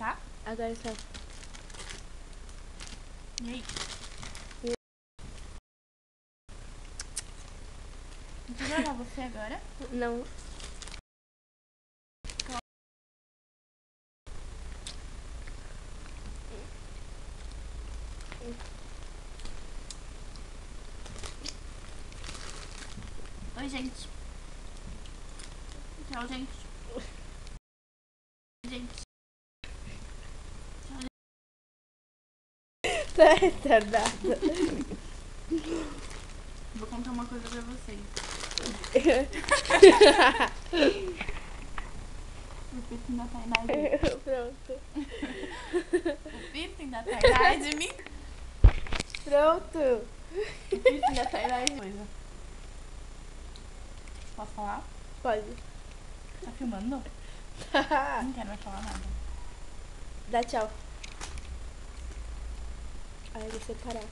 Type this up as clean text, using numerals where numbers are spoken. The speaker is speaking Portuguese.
tá? Agora só. E aí? Vou gravar você agora? Não. Oi, gente. Tchau, gente. Gente. Tá retardada. Vou contar uma coisa pra vocês. O piercing da Tainá é de mim. Pronto. O piercing da Tainá é de mim. Pronto. O piercing da Tainá é de coisa. Posso falar? Pode. Tá filmando? Não quero mais falar nada. Dá tchau. Aí eu vou separar.